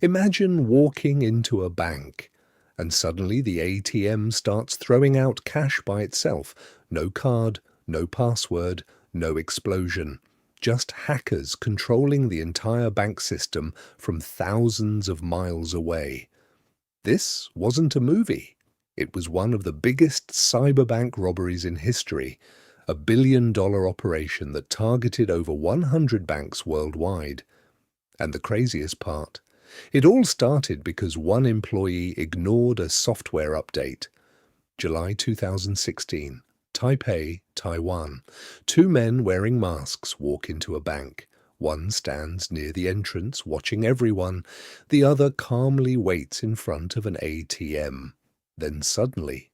Imagine walking into a bank, and suddenly the ATM starts throwing out cash by itself. No card, no password, no explosion. Just hackers controlling the entire bank system from thousands of miles away. This wasn't a movie. It was one of the biggest cyberbank robberies in history, a billion-dollar operation that targeted over 100 banks worldwide. And the craziest part, it all started because one employee ignored a software update. July 2016, Taipei, Taiwan. Two men wearing masks walk into a bank. One stands near the entrance, watching everyone. The other calmly waits in front of an ATM. Then suddenly,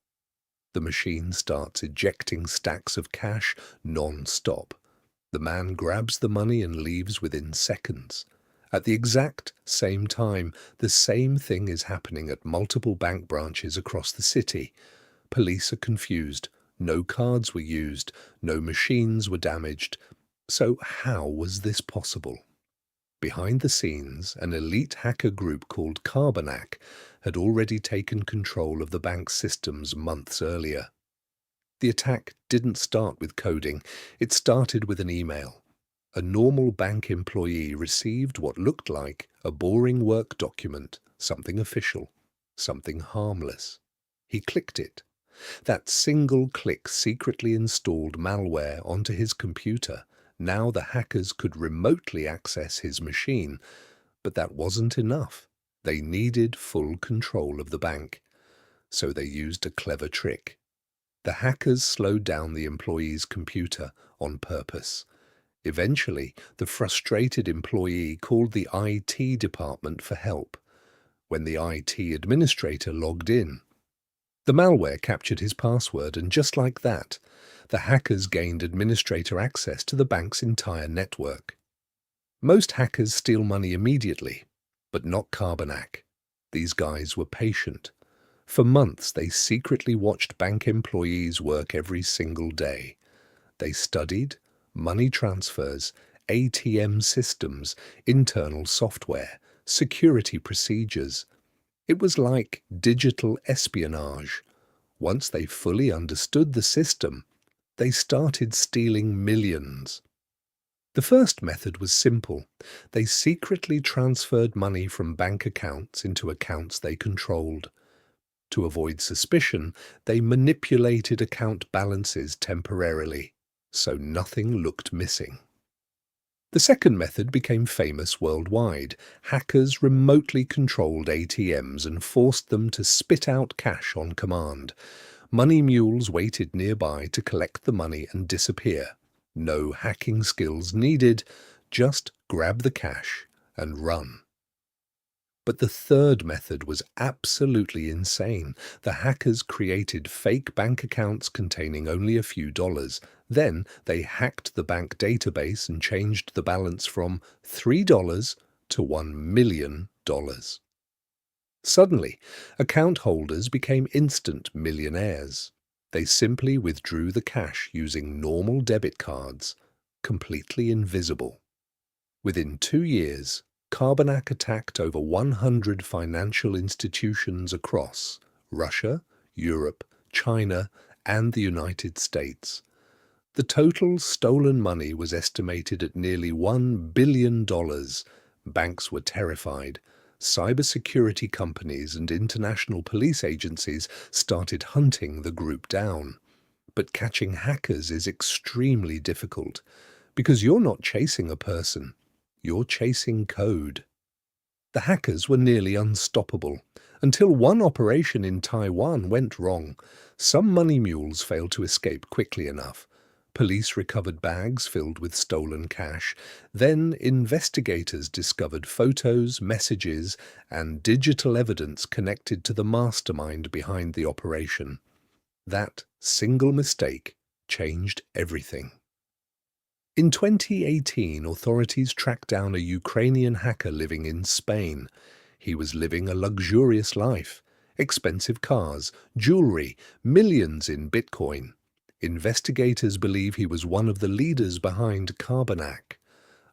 the machine starts ejecting stacks of cash non-stop. The man grabs the money and leaves within seconds. At the exact same time, the same thing is happening at multiple bank branches across the city. Police are confused. No cards were used. No machines were damaged. So how was this possible? Behind the scenes, an elite hacker group called Carbanak had already taken control of the bank's systems months earlier. The attack didn't start with coding. It started with an email. A normal bank employee received what looked like a boring work document, something official, something harmless. He clicked it. That single click secretly installed malware onto his computer. Now the hackers could remotely access his machine. But that wasn't enough. They needed full control of the bank. So they used a clever trick. The hackers slowed down the employee's computer on purpose. Eventually, the frustrated employee called the IT department for help. When the IT administrator logged in, the malware captured his password, and just like that, the hackers gained administrator access to the bank's entire network. Most hackers steal money immediately, but not Carbanak. These guys were patient. For months, they secretly watched bank employees work every single day. They studied money transfers, ATM systems, internal software, security procedures. It was like digital espionage. Once they fully understood the system, they started stealing millions. The first method was simple. They secretly transferred money from bank accounts into accounts they controlled. To avoid suspicion, they manipulated account balances temporarily, so nothing looked missing. The second method became famous worldwide. Hackers remotely controlled ATMs and forced them to spit out cash on command. Money mules waited nearby to collect the money and disappear. No hacking skills needed, just grab the cash and run. But the third method was absolutely insane. The hackers created fake bank accounts containing only a few dollars. Then they hacked the bank database and changed the balance from $3 to $1 million. Suddenly, account holders became instant millionaires. They simply withdrew the cash using normal debit cards, completely invisible. Within 2 years, Carbanak attacked over 100 financial institutions across Russia, Europe, China, and the United States. The total stolen money was estimated at nearly $1 billion. Banks were terrified. Cybersecurity companies and international police agencies started hunting the group down. But catching hackers is extremely difficult, because you're not chasing a person. You're chasing code. The hackers were nearly unstoppable, until one operation in Taiwan went wrong. Some money mules failed to escape quickly enough. Police recovered bags filled with stolen cash. Then investigators discovered photos, messages, and digital evidence connected to the mastermind behind the operation. That single mistake changed everything. In 2018, authorities tracked down a Ukrainian hacker living in Spain. He was living a luxurious life, expensive cars, jewelry, millions in Bitcoin. Investigators believe he was one of the leaders behind Carbanak.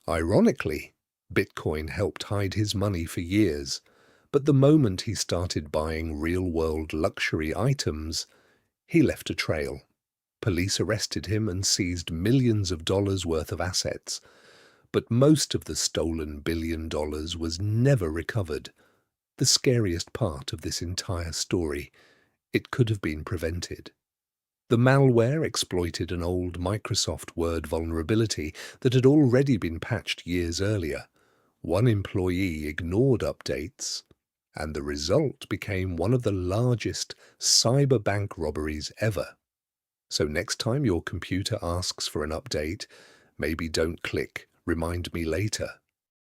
Ironically, Bitcoin helped hide his money for years, but the moment he started buying real-world luxury items, he left a trail. Police arrested him and seized millions of dollars worth of assets, but most of the stolen $1 billion was never recovered. The scariest part of this entire story: it could have been prevented. The malware exploited an old Microsoft Word vulnerability that had already been patched years earlier. One employee ignored updates, and the result became one of the largest cyber bank robberies ever. So next time your computer asks for an update, maybe don't click "Remind me later."